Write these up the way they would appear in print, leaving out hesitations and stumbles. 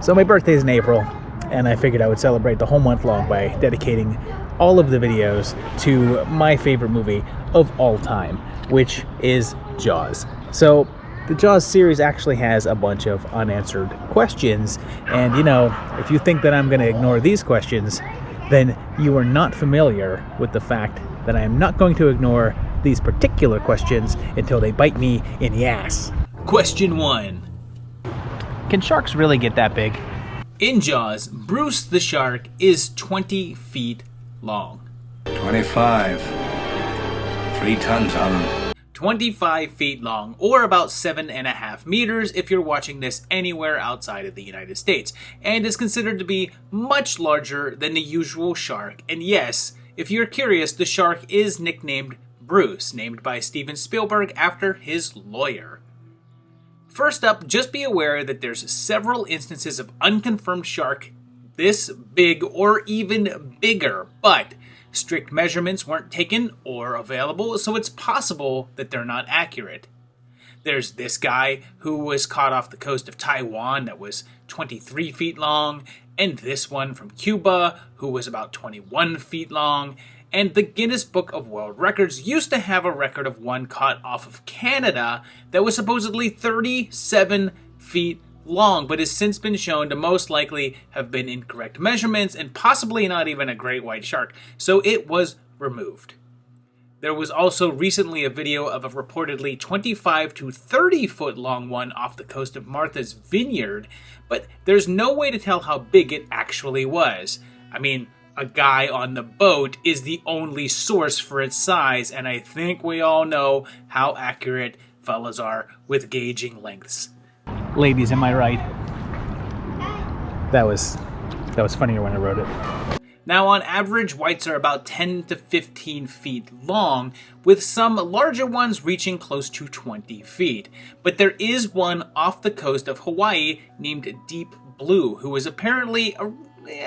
So my birthday's in April, and I figured I would celebrate the whole month long by dedicating all of the videos to my favorite movie of all time, which is Jaws. So the Jaws series actually has a bunch of unanswered questions, and you know, if you think that I'm going to ignore these questions, then you are not familiar with the fact that I am not going to ignore these particular questions until they bite me in the ass. Question 1. Can sharks really get that big? In Jaws, Bruce the shark is 20 feet long. 25. 3 tons on him. 25 feet long, or about 7.5 meters if you're watching this anywhere outside of the United States, and is considered to be much larger than the usual shark. And yes, if you're curious, the shark is nicknamed Bruce, named by Steven Spielberg after his lawyer. First up, just be aware that there's several instances of unconfirmed shark this big or even bigger, but strict measurements weren't taken or available, so it's possible that they're not accurate. There's this guy who was caught off the coast of Taiwan that was 23 feet long, and this one from Cuba who was about 21 feet long, and the Guinness Book of World Records used to have a record of one caught off of Canada that was supposedly 37 feet long, but has since been shown to most likely have been incorrect measurements and possibly not even a great white shark, so it was removed. There was also recently a video of a reportedly 25 to 30 foot long one off the coast of Martha's Vineyard, but there's no way to tell how big it actually was. I mean, a guy on the boat is the only source for its size, and I think we all know how accurate fellas are with gauging lengths. Ladies, am I right? That was funnier when I wrote it. Now, on average, whites are about 10 to 15 feet long, with some larger ones reaching close to 20 feet. But there is one off the coast of Hawaii named Deep Blue, who is apparently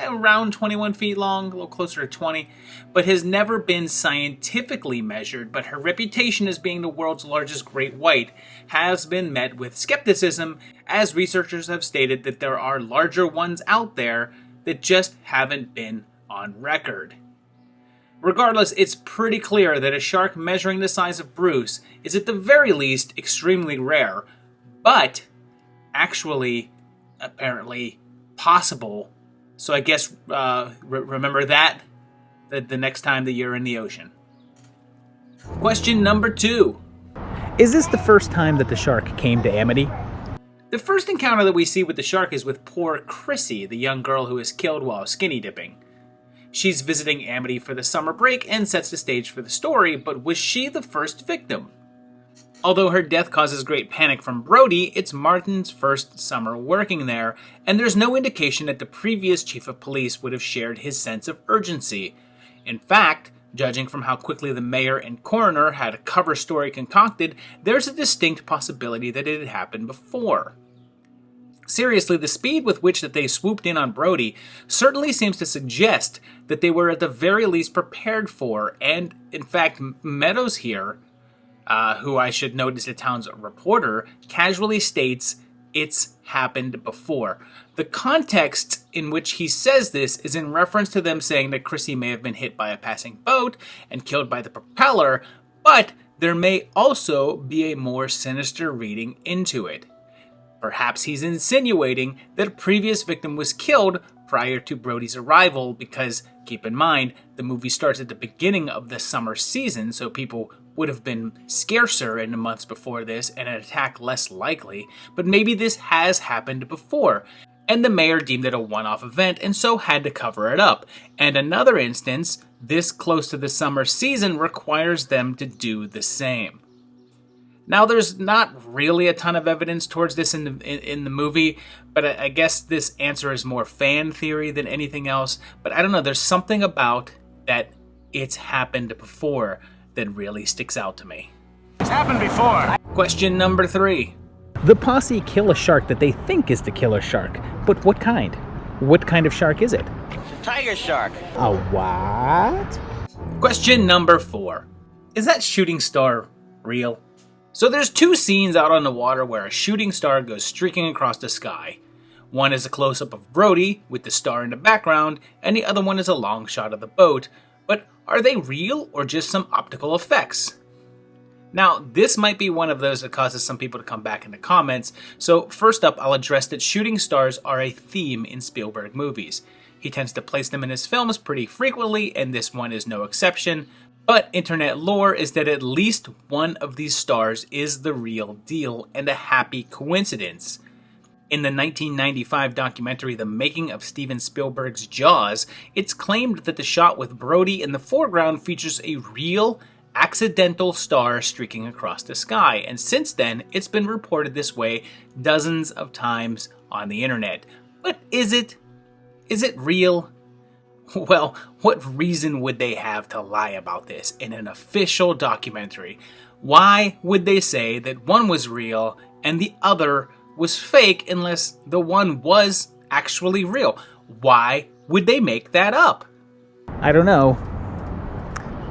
around 21 feet long, a little closer to 20, but has never been scientifically measured, but her reputation as being the world's largest great white has been met with skepticism, as researchers have stated that there are larger ones out there that just haven't been on record. Regardless, it's pretty clear that a shark measuring the size of Bruce is at the very least extremely rare, but actually, apparently, possible. So I guess remember that the next time that you're in the ocean. Question number 2. Is this the first time that the shark came to Amity? The first encounter that we see with the shark is with poor Chrissy, the young girl who is killed while skinny dipping. She's visiting Amity for the summer break and sets the stage for the story, but was she the first victim? Although her death causes great panic from Brody, it's Martin's first summer working there, and there's no indication that the previous chief of police would have shared his sense of urgency. In fact, judging from how quickly the mayor and coroner had a cover story concocted, there's a distinct possibility that it had happened before. Seriously, the speed with which that they swooped in on Brody certainly seems to suggest that they were at the very least prepared for, and in fact, Meadows here, who I should note is the town's reporter, casually states it's happened before. The context in which he says this is in reference to them saying that Chrissy may have been hit by a passing boat and killed by the propeller, but there may also be a more sinister reading into it. Perhaps he's insinuating that a previous victim was killed prior to Brody's arrival because, keep in mind, the movie starts at the beginning of the summer season, so people would have been scarcer in the months before this and an attack less likely, but maybe this has happened before, and the mayor deemed it a one-off event and so had to cover it up. And another instance, this close to the summer season requires them to do the same. Now, there's not really a ton of evidence towards this in the movie, but I guess this answer is more fan theory than anything else. But I don't know, there's something about that it's happened before that really sticks out to me. It's happened before. Question number 3. The posse kill a shark that they think is the killer shark, but what kind? What kind of shark is it? Tiger shark. A what? Question number 4. Is that shooting star real? So there's 2 scenes out on the water where a shooting star goes streaking across the sky. One is a close-up of Brody with the star in the background, and the other one is a long shot of the boat. But are they real or just some optical effects? Now, this might be one of those that causes some people to come back in the comments, so first up I'll address that shooting stars are a theme in Spielberg movies. He tends to place them in his films pretty frequently, and this one is no exception, but internet lore is that at least one of these stars is the real deal and a happy coincidence. In the 1995 documentary The Making of Steven Spielberg's Jaws, it's claimed that the shot with Brody in the foreground features a real, accidental star streaking across the sky, and since then it's been reported this way dozens of times on the internet. But is it? Is it real? Well, what reason would they have to lie about this in an official documentary? Why would they say that one was real and the other was fake unless the one was actually real? Why would they make that up? I don't know,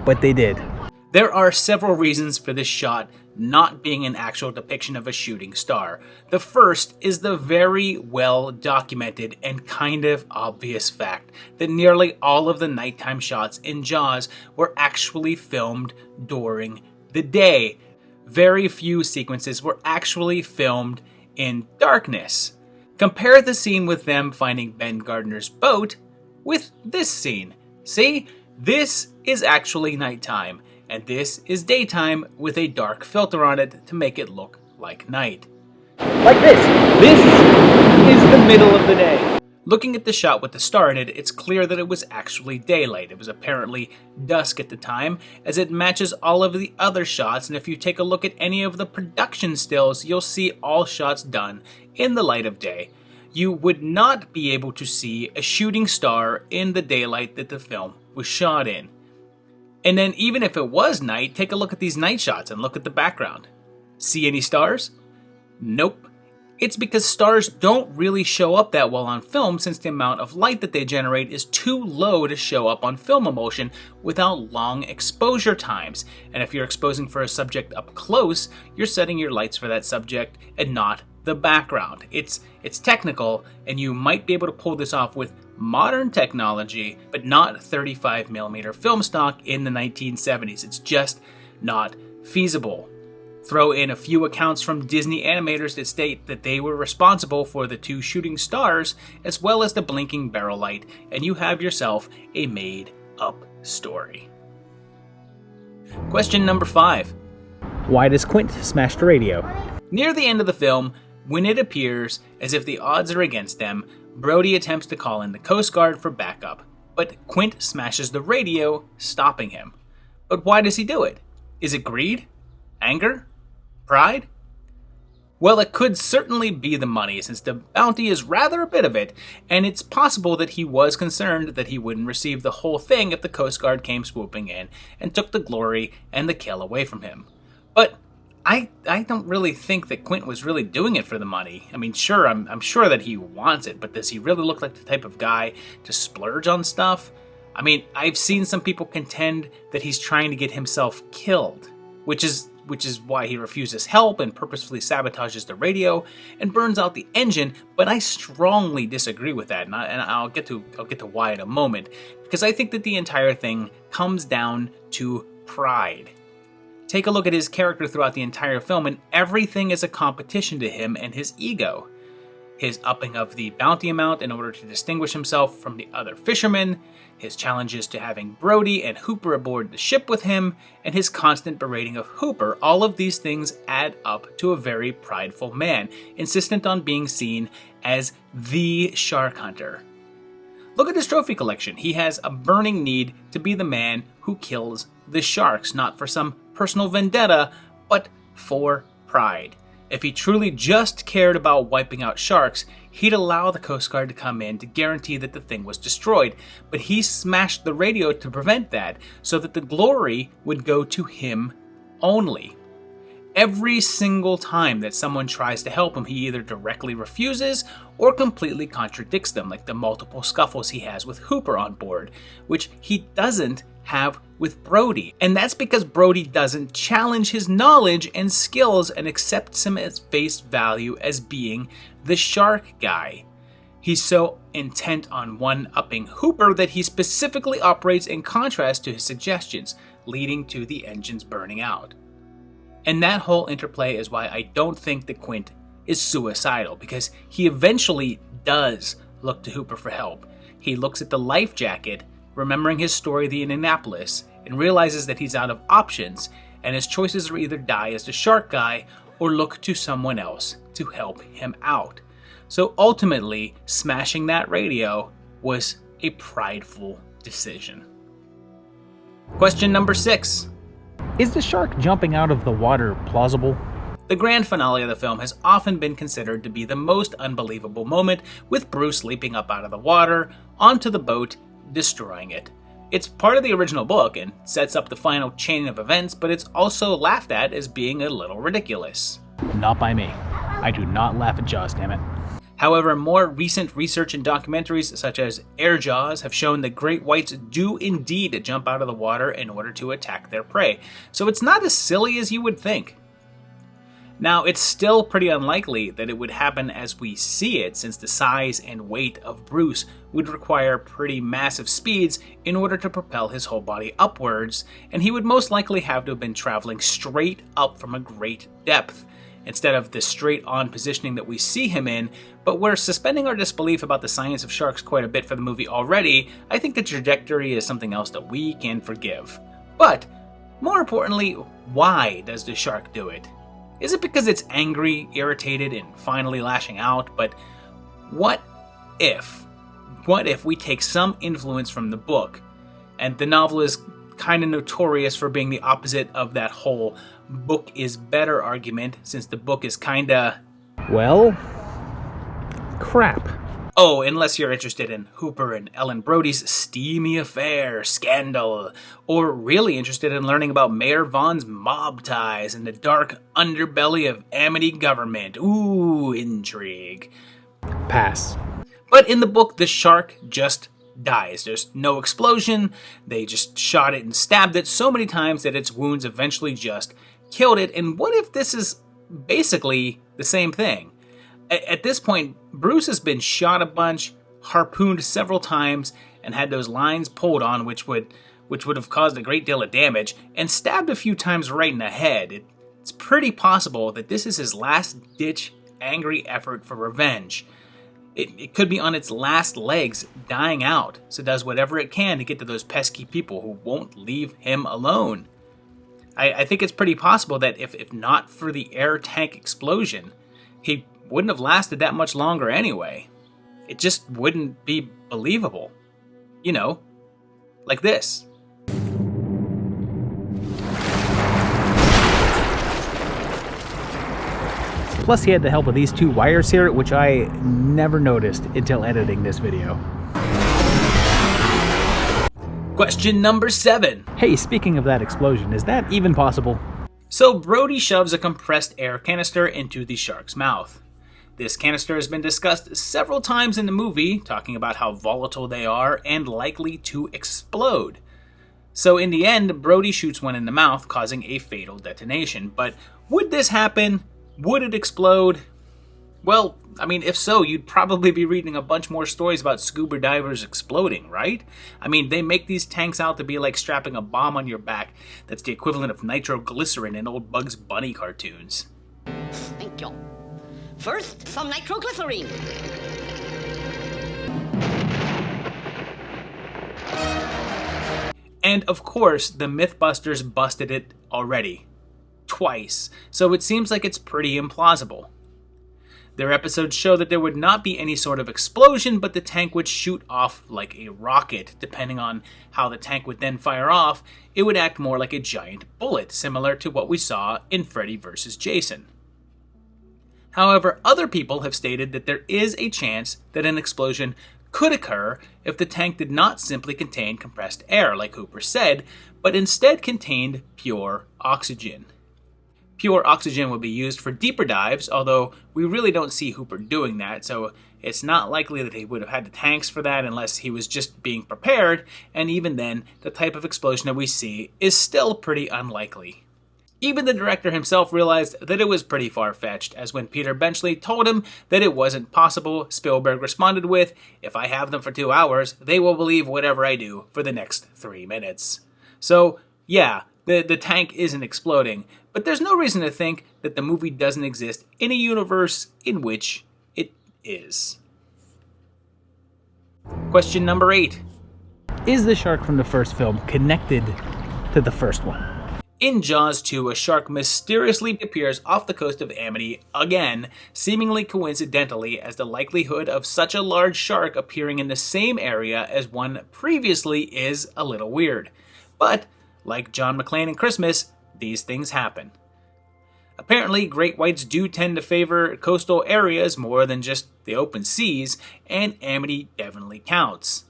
but they did. There are several reasons for this shot not being an actual depiction of a shooting star. The first is the very well documented and kind of obvious fact that nearly all of the nighttime shots in Jaws were actually filmed during the day. Very few sequences were actually filmed in darkness. Compare the scene with them finding Ben Gardner's boat with this scene. See? This is actually nighttime. And this is daytime with a dark filter on it to make it look like night. Like this. This is the middle of the day. Looking at the shot with the star in it, it's clear that it was actually daylight. It was apparently dusk at the time, as it matches all of the other shots, and if you take a look at any of the production stills, you'll see all shots done in the light of day. You would not be able to see a shooting star in the daylight that the film was shot in. And then even if it was night, take a look at these night shots and look at the background. See any stars? Nope. It's because stars don't really show up that well on film since the amount of light that they generate is too low to show up on film emulsion without long exposure times. And if you're exposing for a subject up close, you're setting your lights for that subject and not the background. It's technical, and you might be able to pull this off with modern technology, but not 35mm film stock in the 1970s. It's just not feasible. Throw in a few accounts from Disney animators that state that they were responsible for the two shooting stars as well as the blinking barrel light, and you have yourself a made-up story. Question number 5. Why does Quint smash the radio? Near the end of the film, when it appears as if the odds are against them, Brody attempts to call in the Coast Guard for backup, but Quint smashes the radio, stopping him. But why does he do it? Is it greed? Anger? Pride? Well, it could certainly be the money, since the bounty is rather a bit of it, and it's possible that he was concerned that he wouldn't receive the whole thing if the Coast Guard came swooping in and took the glory and the kill away from him. But I don't really think that Quint was really doing it for the money. I mean, sure, I'm sure that he wants it, but does he really look like the type of guy to splurge on stuff? I mean, I've seen some people contend that he's trying to get himself killed, which is why he refuses help and purposefully sabotages the radio and burns out the engine, but I strongly disagree with that, and I'll get to why in a moment, because I think that the entire thing comes down to pride. Take a look at his character throughout the entire film, and everything is a competition to him and his ego. His upping of the bounty amount in order to distinguish himself from the other fishermen, his challenges to having Brody and Hooper aboard the ship with him, and his constant berating of Hooper, all of these things add up to a very prideful man, insistent on being seen as the shark hunter. Look at his trophy collection. He has a burning need to be the man who kills the sharks, not for some personal vendetta, but for pride. If he truly just cared about wiping out sharks, he'd allow the Coast Guard to come in to guarantee that the thing was destroyed, but he smashed the radio to prevent that, so that the glory would go to him only. Every single time that someone tries to help him, he either directly refuses or completely contradicts them, like the multiple scuffles he has with Hooper on board, which he doesn't have with Brody. And that's because Brody doesn't challenge his knowledge and skills and accepts him at face value as being the shark guy. He's so intent on one-upping Hooper that he specifically operates in contrast to his suggestions, leading to the engines burning out. And that whole interplay is why I don't think that Quint is suicidal, because he eventually does look to Hooper for help. He looks at the life jacket, remembering his story in Indianapolis, and realizes that he's out of options, and his choices are either die as the shark guy or look to someone else to help him out. So ultimately, smashing that radio was a prideful decision. Question number 6. Is the shark jumping out of the water plausible? The grand finale of the film has often been considered to be the most unbelievable moment, with Bruce leaping up out of the water, onto the boat, destroying it. It's part of the original book and sets up the final chain of events, but it's also laughed at as being a little ridiculous. Not by me. I do not laugh at Jaws, damn it. However, more recent research and documentaries such as Air Jaws have shown that great whites do indeed jump out of the water in order to attack their prey, so it's not as silly as you would think. Now, it's still pretty unlikely that it would happen as we see it, since the size and weight of Bruce would require pretty massive speeds in order to propel his whole body upwards, and he would most likely have to have been traveling straight up from a great depth, instead of the straight-on positioning that we see him in. But we're suspending our disbelief about the science of sharks quite a bit for the movie already. I think the trajectory is something else that we can forgive. But, more importantly, why does the shark do it? Is it because it's angry, irritated, and finally lashing out? But what if we take some influence from the book, and the novel is kind of notorious for being the opposite of that whole book is better argument, since the book is kinda... well, crap. Oh, unless you're interested in Hooper and Ellen Brody's steamy affair, scandal, or really interested in learning about Mayor Vaughn's mob ties and the dark underbelly of Amity government. Ooh, intrigue. Pass. But in the book, the shark just dies. There's no explosion. They just shot it and stabbed it so many times that its wounds eventually just killed it. And what if this is basically the same thing? At this point, Bruce has been shot a bunch, harpooned several times, and had those lines pulled on, which would have caused a great deal of damage, and stabbed a few times right in the head. It's pretty possible that this is his last-ditch angry effort for revenge. It could be on its last legs, dying out, so it does whatever it can to get to those pesky people who won't leave him alone. I think it's pretty possible that if not for the air tank explosion, he wouldn't have lasted that much longer anyway. It just wouldn't be believable. You know, like this. Plus he had the help of these two wires here, which I never noticed until editing this video. Question number 7. Hey, speaking of that explosion, is that even possible? So Brody shoves a compressed air canister into the shark's mouth. This canister has been discussed several times in the movie, talking about how volatile they are and likely to explode. So in the end, Brody shoots one in the mouth, causing a fatal detonation. But would this happen? Would it explode? Well, I mean, if so, you'd probably be reading a bunch more stories about scuba divers exploding, right? I mean, they make these tanks out to be like strapping a bomb on your back that's the equivalent of nitroglycerin in old Bugs Bunny cartoons. Thank you. First, some nitroglycerine. And of course, the Mythbusters busted it already. Twice. So it seems like it's pretty implausible. Their episodes show that there would not be any sort of explosion, but the tank would shoot off like a rocket. Depending on how the tank would then fire off, it would act more like a giant bullet, similar to what we saw in Freddy vs. Jason. However, other people have stated that there is a chance that an explosion could occur if the tank did not simply contain compressed air, like Hooper said, but instead contained pure oxygen. Pure oxygen would be used for deeper dives, although we really don't see Hooper doing that, so it's not likely that he would have had the tanks for that unless he was just being prepared, and even then, the type of explosion that we see is still pretty unlikely. Even the director himself realized that it was pretty far-fetched, as when Peter Benchley told him that it wasn't possible, Spielberg responded with, "If I have them for 2 hours, they will believe whatever I do for the next 3 minutes." So, yeah, the tank isn't exploding, but there's no reason to think that the movie doesn't exist in a universe in which it is. Question number 8. Is the shark from the first film connected to the first one? In Jaws 2, a shark mysteriously appears off the coast of Amity again, seemingly coincidentally, as the likelihood of such a large shark appearing in the same area as one previously is a little weird. But, like John McClane in Christmas, these things happen. Apparently, great whites do tend to favor coastal areas more than just the open seas, and Amity definitely counts.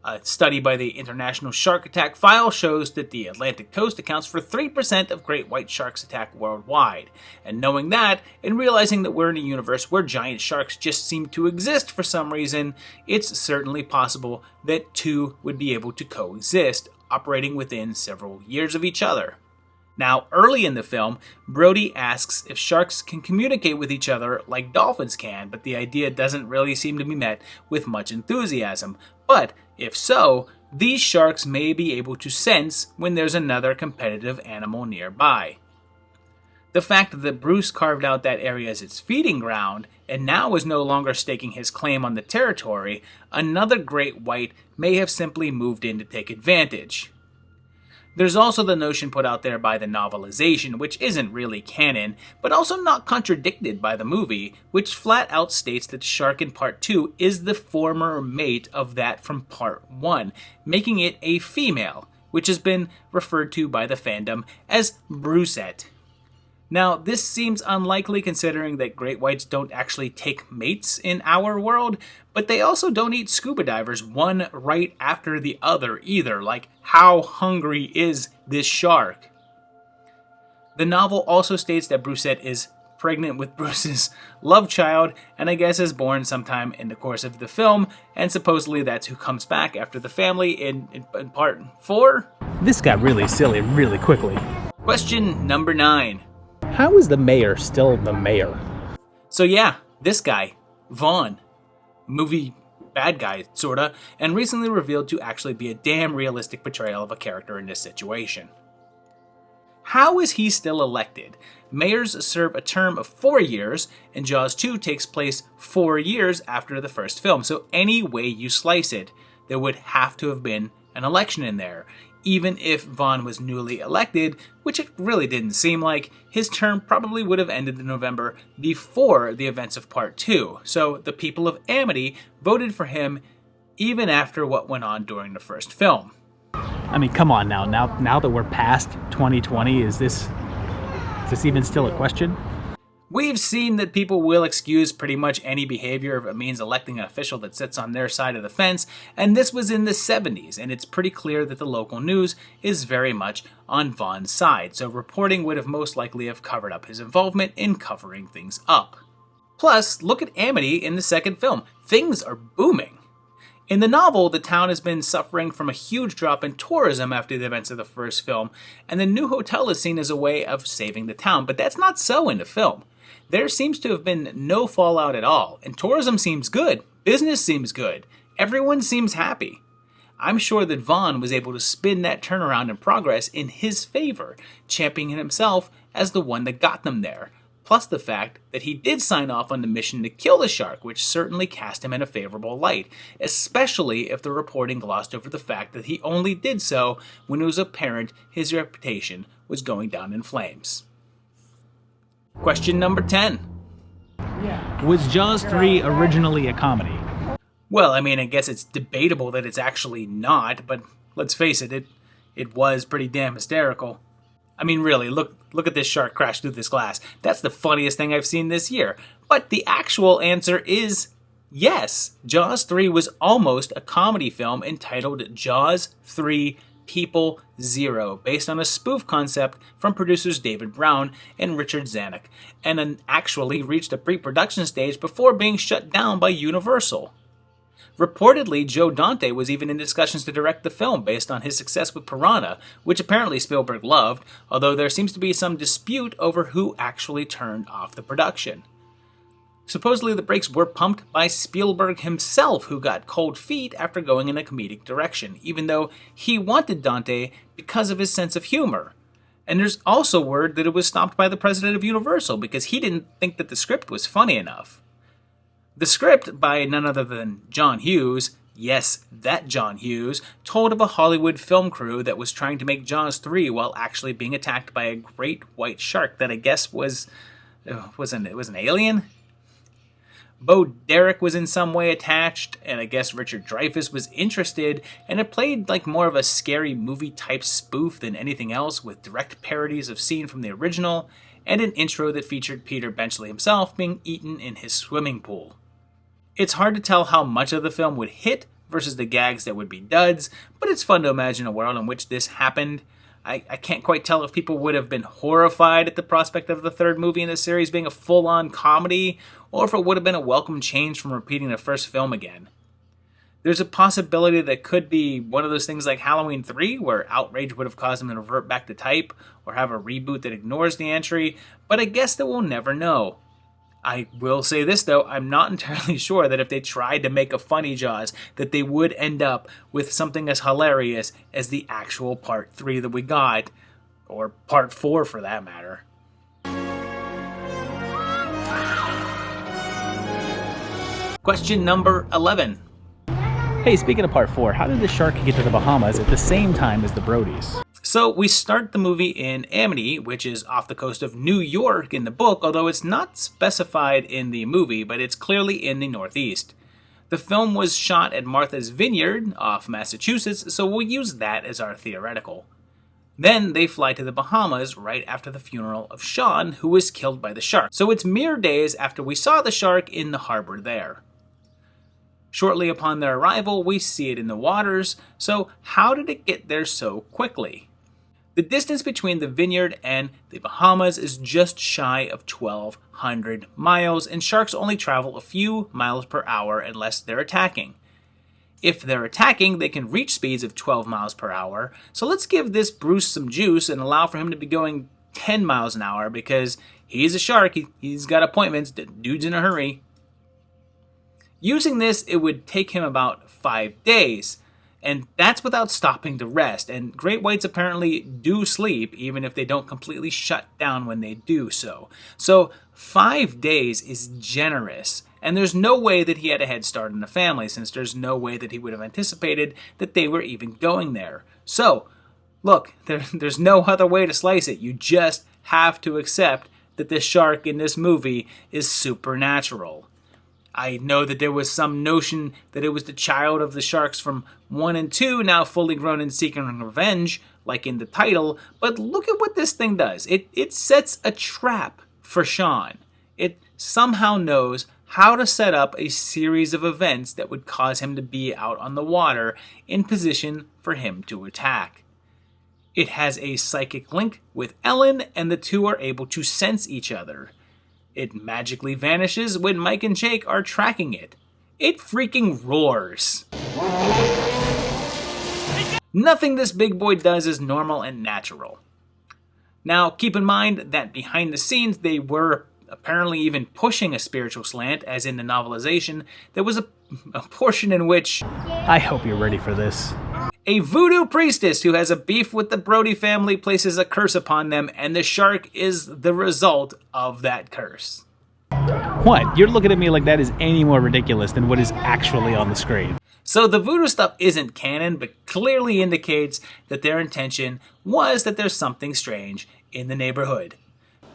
A study by the International Shark Attack File shows that the Atlantic coast accounts for 3% of great white sharks attack worldwide. And knowing that, and realizing that we're in a universe where giant sharks just seem to exist for some reason, it's certainly possible that two would be able to coexist, operating within several years of each other. Now, early in the film, Brody asks if sharks can communicate with each other like dolphins can, but the idea doesn't really seem to be met with much enthusiasm. But, if so, these sharks may be able to sense when there's another competitive animal nearby. The fact that Bruce carved out that area as its feeding ground, and now is no longer staking his claim on the territory, another great white may have simply moved in to take advantage. There's also the notion put out there by the novelization, which isn't really canon, but also not contradicted by the movie, which flat out states that the shark in Part 2 is the former mate of that from Part 1, making it a female, which has been referred to by the fandom as Brucette. Now, this seems unlikely considering that great whites don't actually take mates in our world, but they also don't eat scuba divers one right after the other either. Like, how hungry is this shark? The novel also states that Brucette is pregnant with Bruce's love child, and I guess is born sometime in the course of the film, and supposedly that's who comes back after the family in Part 4? This got really silly really quickly. Question number 9. How is the mayor still the mayor? So yeah, this guy, Vaughn, movie bad guy, sorta, and recently revealed to actually be a damn realistic portrayal of a character in this situation. How is he still elected? Mayors serve a term of 4 years, and Jaws 2 takes place 4 years after the first film, so any way you slice it, there would have to have been an election in there. Even if Vaughn was newly elected, which it really didn't seem like, his term probably would have ended in November before the events of Part 2, so the people of Amity voted for him even after what went on during the first film. I mean, come on now that we're past 2020, is this even still a question? We've seen that people will excuse pretty much any behavior if it means electing an official that sits on their side of the fence, and this was in the 70s, and it's pretty clear that the local news is very much on Vaughn's side, so reporting would have most likely have covered up his involvement in covering things up. Plus, look at Amity in the second film. Things are booming. In the novel, the town has been suffering from a huge drop in tourism after the events of the first film, and the new hotel is seen as a way of saving the town, but that's not so in the film. There seems to have been no fallout at all, and tourism seems good, business seems good, everyone seems happy. I'm sure that Vaughn was able to spin that turnaround and progress in his favor, championing himself as the one that got them there, plus the fact that he did sign off on the mission to kill the shark, which certainly cast him in a favorable light, especially if the reporting glossed over the fact that he only did so when it was apparent his reputation was going down in flames. Question number 10. Was Jaws 3 originally a comedy? Well, I mean, I guess it's debatable that it's actually not, but let's face it, it was pretty damn hysterical. I mean, really, look at this shark crash through this glass. That's the funniest thing I've seen this year. But the actual answer is yes. Jaws 3 was almost a comedy film entitled Jaws 3 People Zero, based on a spoof concept from producers David Brown and Richard Zanuck, and actually reached a pre-production stage before being shut down by Universal. Reportedly, Joe Dante was even in discussions to direct the film based on his success with Piranha, which apparently Spielberg loved, although there seems to be some dispute over who actually turned off the production. Supposedly the brakes were pumped by Spielberg himself, who got cold feet after going in a comedic direction, even though he wanted Dante because of his sense of humor. And there's also word that it was stopped by the president of Universal because he didn't think that the script was funny enough. The script, by none other than John Hughes, yes, that John Hughes, told of a Hollywood film crew that was trying to make Jaws 3 while actually being attacked by a great white shark that I guess was an alien? Bo Derek was in some way attached, and I guess Richard Dreyfuss was interested, and it played like more of a scary movie type spoof than anything else, with direct parodies of scene from the original, and an intro that featured Peter Benchley himself being eaten in his swimming pool. It's hard to tell how much of the film would hit versus the gags that would be duds, but it's fun to imagine a world in which this happened. I can't quite tell if people would have been horrified at the prospect of the third movie in the series being a full-on comedy, or if it would have been a welcome change from repeating the first film again. There's a possibility that could be one of those things like Halloween 3, where outrage would have caused them to revert back to type, or have a reboot that ignores the entry, but I guess that we'll never know. I will say this though, I'm not entirely sure that if they tried to make a funny Jaws, that they would end up with something as hilarious as the actual Part 3 that we got, or Part 4 for that matter. Question number 11. Hey, speaking of Part 4, how did the shark get to the Bahamas at the same time as the Brodies? So we start the movie in Amity, which is off the coast of New York in the book, although it's not specified in the movie, but it's clearly in the Northeast. The film was shot at Martha's Vineyard off Massachusetts, so we'll use that as our theoretical. Then they fly to the Bahamas right after the funeral of Sean, who was killed by the shark. So it's mere days after we saw the shark in the harbor there. Shortly upon their arrival, we see it in the waters, so how did it get there so quickly? The distance between the vineyard and the Bahamas is just shy of 1,200 miles, and sharks only travel a few miles per hour unless they're attacking. If they're attacking, they can reach speeds of 12 miles per hour, so let's give this Bruce some juice and allow for him to be going 10 miles an hour because he's a shark, he's got appointments, the dude's in a hurry. Using this, it would take him about 5 days. And that's without stopping to rest, and great whites apparently do sleep even if they don't completely shut down when they do so. So 5 days is generous, and there's no way that he had a head start in the family since there's no way that he would have anticipated that they were even going there. So, look, there's no other way to slice it. You just have to accept that the shark in this movie is supernatural. I know that there was some notion that it was the child of the sharks from 1 and 2, now fully grown and seeking revenge, like in the title, but look at what this thing does. It sets a trap for Sean. It somehow knows how to set up a series of events that would cause him to be out on the water in position for him to attack. It has a psychic link with Ellen, and the two are able to sense each other. It magically vanishes when Mike and Jake are tracking it. It freaking roars. Nothing this big boy does is normal and natural. Now, keep in mind that behind the scenes they were apparently even pushing a spiritual slant, as in the novelization. There was a portion in which... I hope you're ready for this. A voodoo priestess who has a beef with the Brody family places a curse upon them, and the shark is the result of that curse. What? You're looking at me like that is any more ridiculous than what is actually on the screen. So the voodoo stuff isn't canon, but clearly indicates that their intention was that there's something strange in the neighborhood.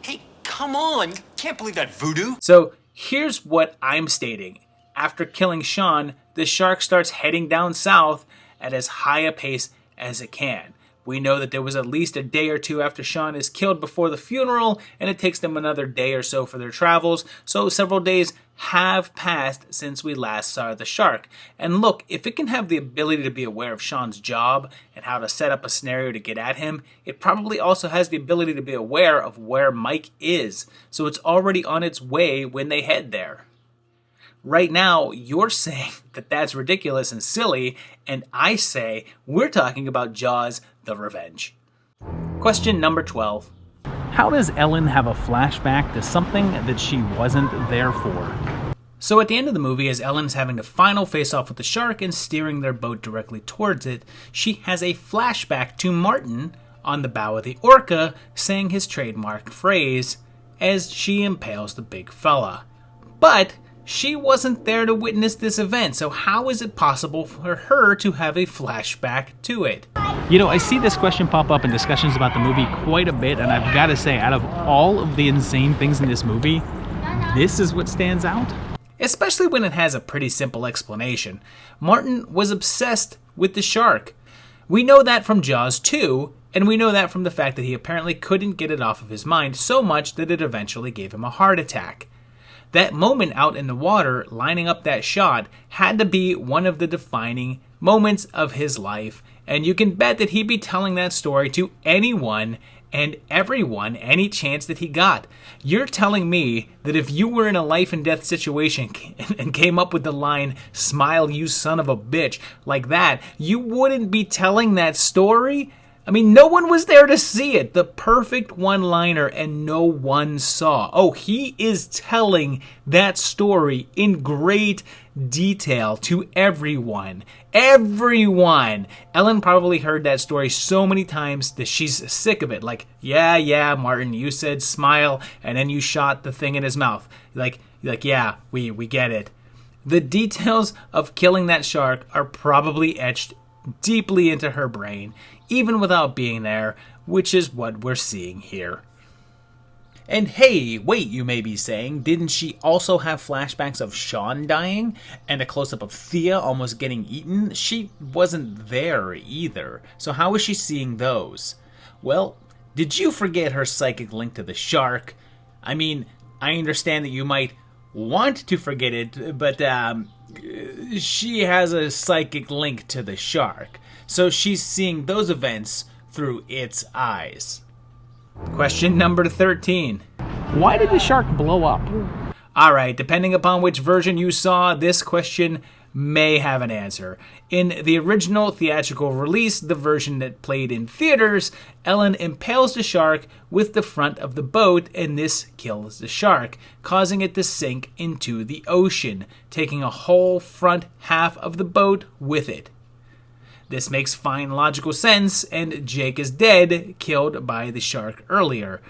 Hey, come on! You can't believe that voodoo! So here's what I'm stating. After killing Sean, the shark starts heading down south at as high a pace as it can. We know that there was at least a day or two after Sean is killed before the funeral, and it takes them another day or so for their travels, so several days have passed since we last saw the shark. And look, if it can have the ability to be aware of Sean's job and how to set up a scenario to get at him, it probably also has the ability to be aware of where Mike is, so it's already on its way when they head there. Right now, you're saying that that's ridiculous and silly, and I say we're talking about Jaws: The Revenge. Question number 12. How does Ellen have a flashback to something that she wasn't there for? So at the end of the movie, as Ellen's having the final face-off with the shark and steering their boat directly towards it, she has a flashback to Martin on the bow of the Orca saying his trademark phrase as she impales the big fella. But she wasn't there to witness this event, so how is it possible for her to have a flashback to it? You know, I see this question pop up in discussions about the movie quite a bit, and I've got to say, out of all of the insane things in this movie, this is what stands out. Especially when it has a pretty simple explanation. Martin was obsessed with the shark. We know that from Jaws 2, and we know that from the fact that he apparently couldn't get it off of his mind so much that it eventually gave him a heart attack. That moment out in the water, lining up that shot, had to be one of the defining moments of his life, and you can bet that he'd be telling that story to anyone and everyone any chance that he got. You're telling me that if you were in a life and death situation and came up with the line, "Smile, you son of a bitch," like that, you wouldn't be telling that story? I mean, no one was there to see it. The perfect one-liner, and no one saw. Oh, he is telling that story in great detail to everyone. Everyone! Ellen probably heard that story so many times that she's sick of it. Like, yeah, Martin, you said smile, and then you shot the thing in his mouth. Like, yeah, we get it. The details of killing that shark are probably etched deeply into her brain, even without being there, which is what we're seeing here. And hey, wait, you may be saying, didn't she also have flashbacks of Sean dying and a close-up of Thea almost getting eaten? She wasn't there either, so how is she seeing those? Well, did you forget her psychic link to the shark? I mean, I understand that you might want to forget it, but she has a psychic link to the shark, so she's seeing those events through its eyes. Question number 13. Why did the shark blow up? Alright, depending upon which version you saw, this question may have an answer. In the original theatrical release, the version that played in theaters, Ellen impales the shark with the front of the boat, and this kills the shark, causing it to sink into the ocean, taking a whole front half of the boat with it. This makes fine logical sense, and Jake is dead, killed by the shark earlier.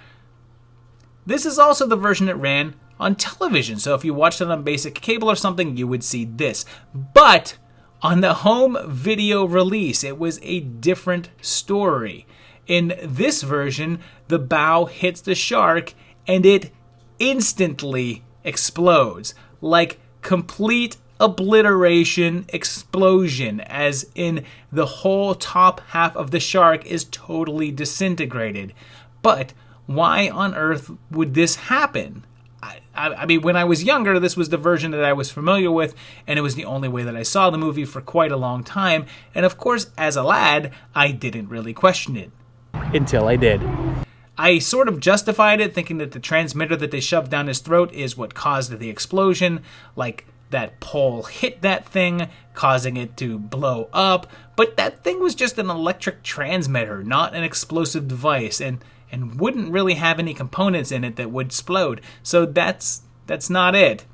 This is also the version that ran on television, so if you watched it on basic cable or something, you would see this. But on the home video release, it was a different story. In this version, the bow hits the shark, and it instantly explodes, like complete obliteration explosion, as in the whole top half of the shark is totally disintegrated. But why on earth would this happen? I mean, when I was younger, this was the version that I was familiar with, and it was the only way that I saw the movie for quite a long time, and of course, as a lad, I didn't really question it. Until I did. I sort of justified it, thinking that the transmitter that they shoved down his throat is what caused the explosion, like that pole hit that thing, causing it to blow up, but that thing was just an electric transmitter, not an explosive device, and wouldn't really have any components in it that would explode, so that's not it.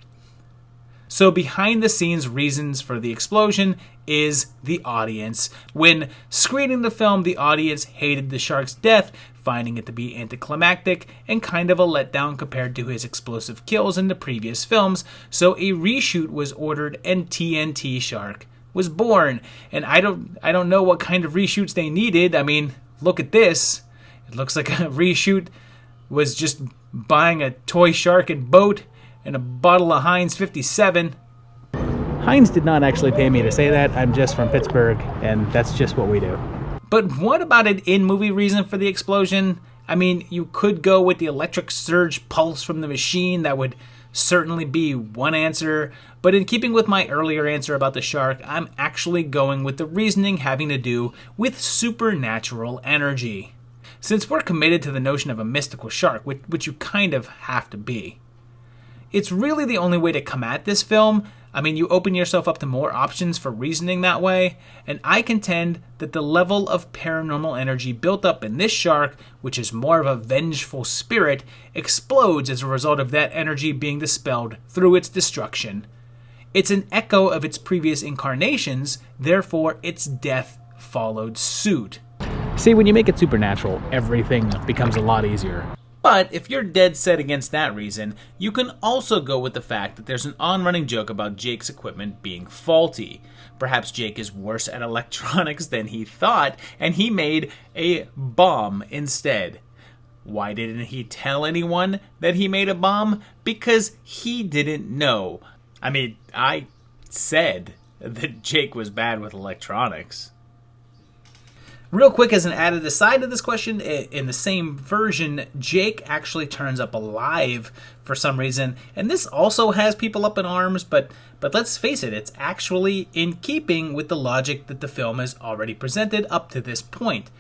So behind the scenes reasons for the explosion is the audience. When screening the film, the audience hated the shark's death, finding it to be anticlimactic and kind of a letdown compared to his explosive kills in the previous films, so a reshoot was ordered and TNT Shark was born. And I don't know what kind of reshoots they needed. I mean, look at this. It looks like a reshoot was just buying a toy shark and boat and a bottle of Heinz 57. Heinz did not actually pay me to say that. I'm just from Pittsburgh, and that's just what we do. But what about an in-movie reason for the explosion? I mean, you could go with the electric surge pulse from the machine. That would certainly be one answer. But in keeping with my earlier answer about the shark, I'm actually going with the reasoning having to do with supernatural energy. Since we're committed to the notion of a mystical shark, which you kind of have to be. It's really the only way to come at this film. I mean, you open yourself up to more options for reasoning that way, and I contend that the level of paranormal energy built up in this shark, which is more of a vengeful spirit, explodes as a result of that energy being dispelled through its destruction. It's an echo of its previous incarnations, therefore its death followed suit. See, when you make it supernatural, everything becomes a lot easier. But if you're dead set against that reason, you can also go with the fact that there's an on-running joke about Jake's equipment being faulty. Perhaps Jake is worse at electronics than he thought, and he made a bomb instead. Why didn't he tell anyone that he made a bomb? Because he didn't know. I mean, I said that Jake was bad with electronics. Real quick, as an added aside to this question, in the same version, Jake actually turns up alive for some reason, and this also has people up in arms, but let's face it, it's actually in keeping with the logic that the film has already presented up to this point.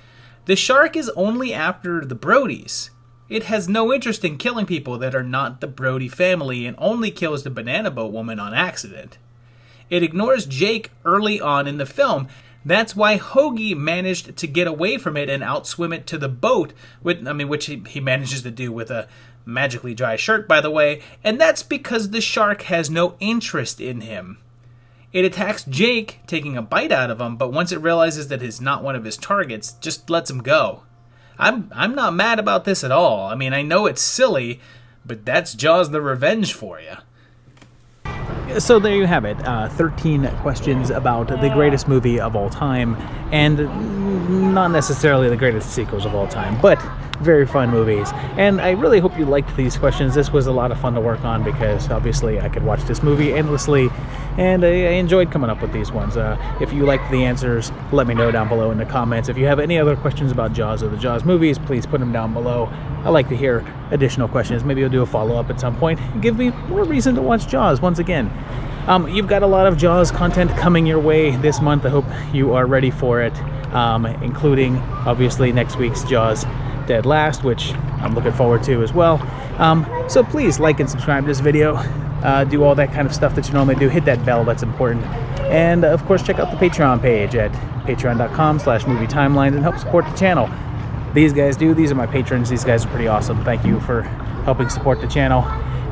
The shark is only after the Brodies. It has no interest in killing people that are not the Brody family and only kills the banana boat woman on accident. It ignores Jake early on in the film. That's why Hoagie managed to get away from it and outswim it to the boat, which he manages to do with a magically dry shirt, by the way, and that's because the shark has no interest in him. It attacks Jake, taking a bite out of him, but once it realizes that he's not one of his targets, just lets him go. I'm not mad about this at all. I mean, I know it's silly, but that's Jaws the Revenge for you. So there you have it, 13 questions about the greatest movie of all time, and not necessarily the greatest sequels of all time, but very fun movies. And I really hope you liked these questions. This was a lot of fun to work on because obviously I could watch this movie endlessly, and I enjoyed coming up with these ones. If you liked the answers, let me know down below in the comments. If you have any other questions about Jaws or the Jaws movies, please put them down below. I like to hear additional questions. Maybe I'll do a follow-up at some point. Give me more reason to watch Jaws once again. You've got a lot of Jaws content coming your way this month. I hope you are ready for it, including obviously next week's Jaws Dead Last, which I'm looking forward to as well. So please like and subscribe to this video. Do all that kind of stuff that you normally do. Hit that bell, that's important. And of course, check out the Patreon page at patreon.com/movietimelines and help support the channel. These guys do. These are my patrons. These guys are pretty awesome. Thank you for helping support the channel.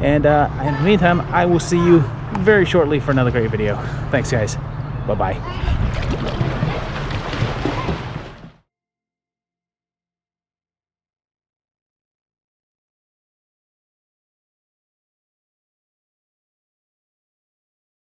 And in the meantime, I will see you very shortly for another great video. Thanks, guys. Bye-bye.